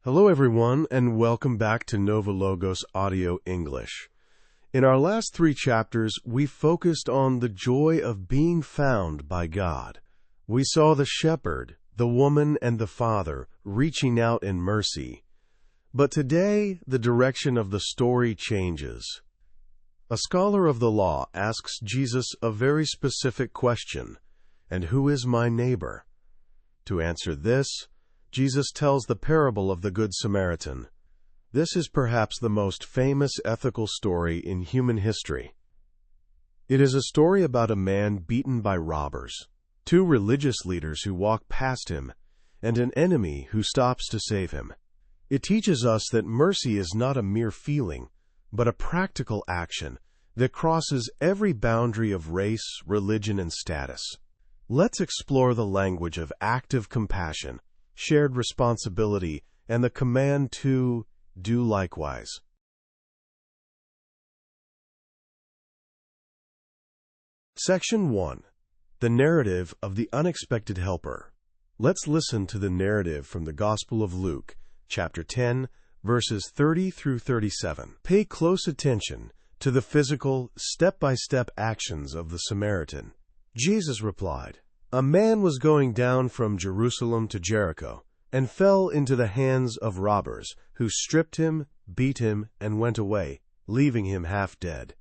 Hello everyone, and welcome back to NovaLogos Audio English. In our last 3 chapters, we focused on the joy of being found by God. We saw the shepherd, the woman, and the father reaching out in mercy. But today, the direction of the story changes. A scholar of the law asks Jesus a very specific question, "And who is my neighbor?" To answer this, Jesus tells the parable of the Good Samaritan. This is perhaps the most famous ethical story in human history. It is a story about a man beaten by robbers, 2 religious leaders who walk past him, and an enemy who stops to save him. It teaches us that mercy is not a mere feeling, but a practical action that crosses every boundary of race, religion, and status. Let's explore the language of active compassion, shared responsibility, and the command to do likewise. Section 1. The narrative of the unexpected helper. Let's listen to the narrative from the Gospel of Luke, chapter 10, verses 30 through 37. Pay close attention to the physical, step-by-step actions of the Samaritan. Jesus replied, "A man was going down from Jerusalem to Jericho, and fell into the hands of robbers, who stripped him, beat him, and went away, leaving him half dead.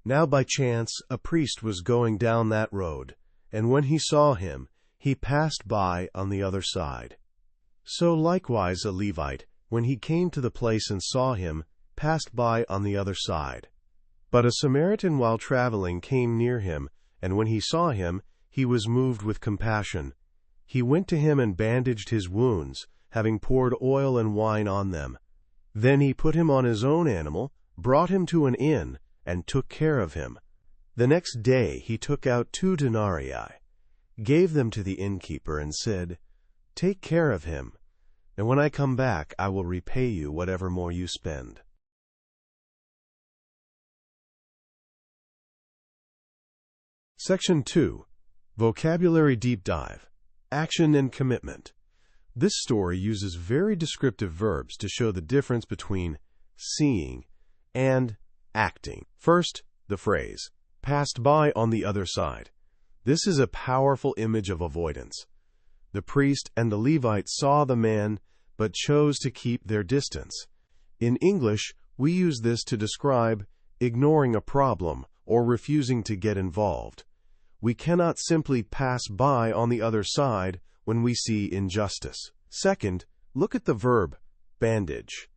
Now by chance a priest was going down that road, and when he saw him, he passed by on the other side. So likewise a Levite, when he came to the place and saw him, passed by on the other side. But a Samaritan while traveling came near him, and when he saw him, he was moved with compassion. He went to him and bandaged his wounds, having poured oil and wine on them. Then he put him on his own animal, brought him to an inn, and took care of him. The next day he took out 2 denarii, gave them to the innkeeper, and said, 'Take care of him, and when I come back I will repay you whatever more you spend.'" Section 2. Vocabulary Deep Dive. Action and Commitment. This story uses very descriptive verbs to show the difference between seeing and acting. First, the phrase, "passed by on the other side." This is a powerful image of avoidance. The priest and the Levite saw the man, but chose to keep their distance. In English, we use this to describe ignoring a problem or refusing to get involved. We cannot simply pass by on the other side when we see injustice. Second, look at the verb bandage.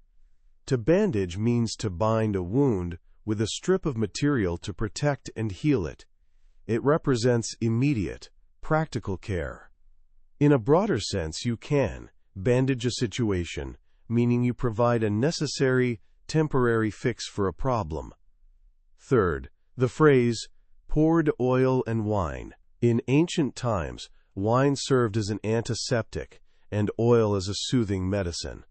To bandage means to bind a wound with a strip of material to protect and heal it. It represents immediate, practical care. In a broader sense, you can bandage a situation, meaning you provide a necessary, temporary fix for a problem. Third, the phrase poured oil and wine. In ancient times, wine served as an antiseptic and oil as a soothing medicine.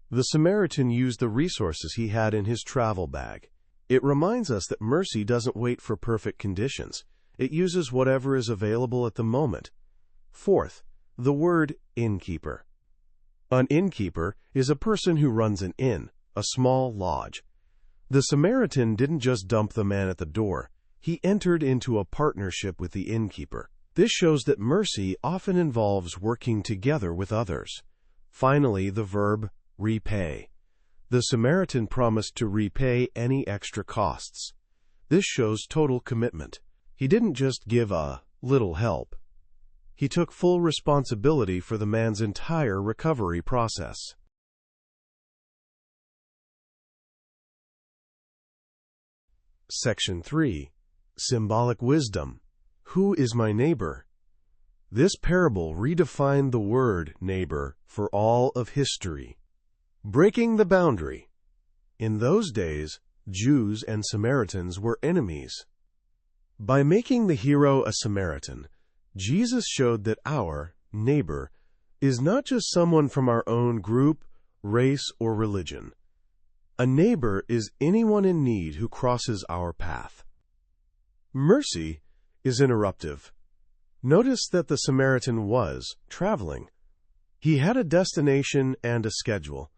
The Samaritan used the resources he had in his travel bag. It reminds us that mercy doesn't wait for perfect conditions. It uses whatever is available at the moment. Fourth, the word innkeeper. An innkeeper is a person who runs an inn, a small lodge. The Samaritan didn't just dump the man at the door. He entered into a partnership with the innkeeper. This shows that mercy often involves working together with others. Finally, the verb repay. The Samaritan promised to repay any extra costs. This shows total commitment. He didn't just give a little help. He took full responsibility for the man's entire recovery process. Section 3. Symbolic Wisdom. Who is my neighbor? This parable redefined the word neighbor for all of history. Breaking the boundary. In those days, Jews and Samaritans were enemies. By making the hero a Samaritan, Jesus showed that our neighbor is not just someone from our own group, race, or religion. A neighbor is anyone in need who crosses our path. Mercy is interruptive. Notice that the Samaritan was traveling. He had a destination and a schedule,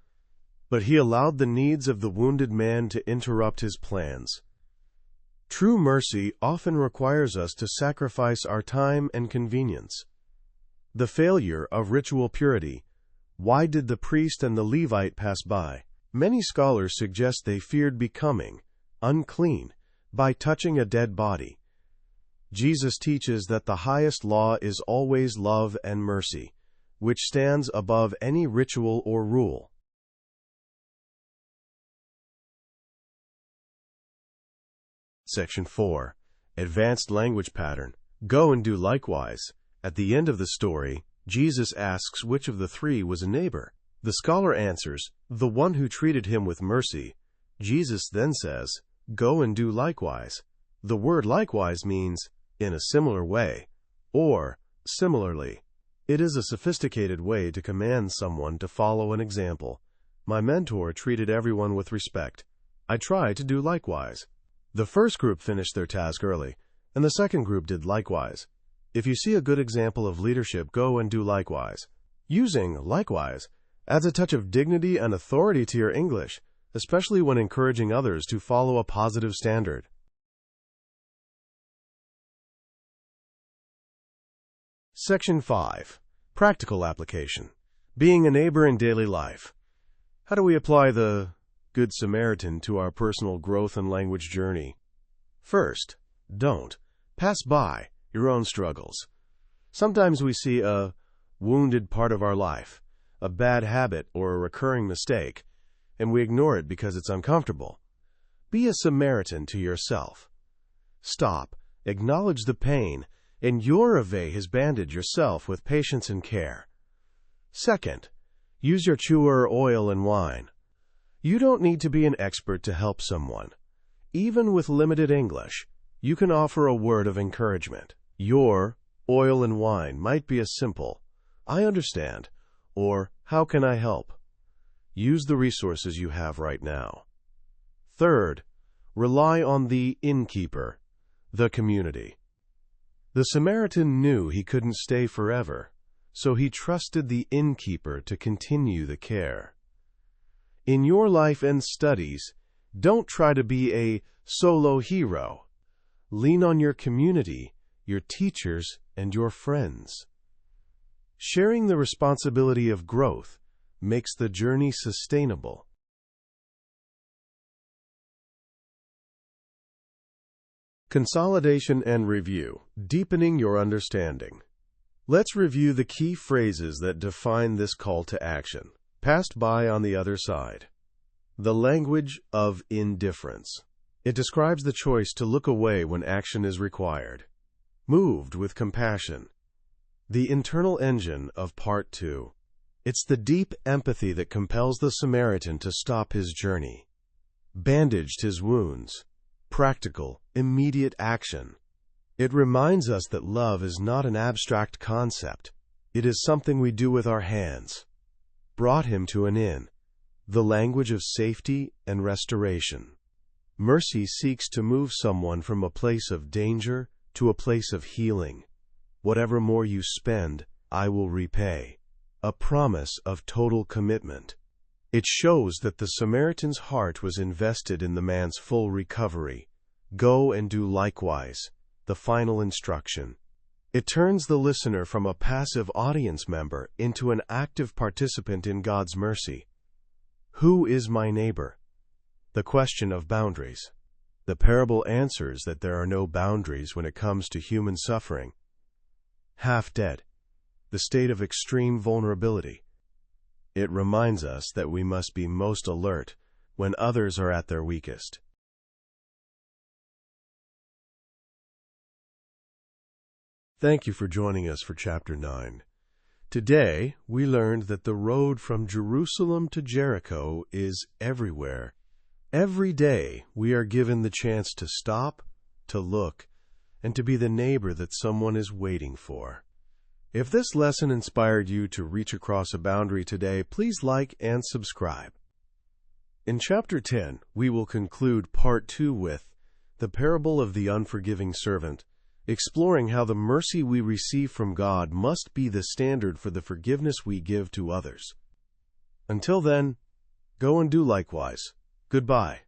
but he allowed the needs of the wounded man to interrupt his plans. True mercy often requires us to sacrifice our time and convenience. The failure of ritual purity. Why did the priest and the Levite pass by? Many scholars suggest they feared becoming unclean by touching a dead body. Jesus teaches that the highest law is always love and mercy, which stands above any ritual or rule. Section 4. Advanced language pattern. Go and do likewise. At the end of the story, Jesus asks which of the three was a neighbor. The scholar answers, the one who treated him with mercy. Jesus then says, go and do likewise. The word likewise means in a similar way, or similarly. It is a sophisticated way to command someone to follow an example. My mentor treated everyone with respect. I try to do likewise. The first group finished their task early, and the second group did likewise. If you see a good example of leadership, go and do likewise. Using likewise adds a touch of dignity and authority to your English, especially when encouraging others to follow a positive standard. Section 5. Practical application. Being a neighbor in daily life. How do we apply the Good Samaritan to our personal growth and language journey? First, don't pass by your own struggles. Sometimes we see a wounded part of our life, a bad habit or a recurring mistake, and we ignore it because it's uncomfortable. Be a Samaritan to yourself. Stop, acknowledge the pain, and you've his bandage yourself with patience and care. Second, use your chewer oil and wine. You don't need to be an expert to help someone. Even with limited English, you can offer a word of encouragement. Your oil and wine might be a simple, I understand, or how can I help? Use the resources you have right now. Third, rely on the innkeeper, the community. The Samaritan knew he couldn't stay forever, so he trusted the innkeeper to continue the care. In your life and studies, don't try to be a solo hero. Lean on your community, your teachers, and your friends. Sharing the responsibility of growth makes the journey sustainable. Consolidation and review. Deepening your understanding. Let's review the key phrases that define this call to action. Passed by on the other side. The language of indifference. It describes the choice to look away when action is required. Moved with compassion. The internal engine of Part 2. It's the deep empathy that compels the Samaritan to stop his journey. Bandaged his wounds. Practical, immediate action. It reminds us that love is not an abstract concept. It is something we do with our hands. Brought him to an inn. The language of safety and restoration. Mercy seeks to move someone from a place of danger to a place of healing. Whatever more you spend, I will repay. A promise of total commitment. It shows that the Samaritan's heart was invested in the man's full recovery. Go and do likewise. The final instruction. It turns the listener from a passive audience member into an active participant in God's mercy. Who is my neighbor? The question of boundaries. The parable answers that there are no boundaries when it comes to human suffering. Half dead. The state of extreme vulnerability. It reminds us that we must be most alert when others are at their weakest. Thank you for joining us for Chapter 9. Today, we learned that the road from Jerusalem to Jericho is everywhere. Every day, we are given the chance to stop, to look, and to be the neighbor that someone is waiting for. If this lesson inspired you to reach across a boundary today, please like and subscribe. In Chapter 10, we will conclude Part 2 with the parable of the unforgiving servant exploring how the mercy we receive from God must be the standard for the forgiveness we give to others. Until then, go and do likewise. Goodbye.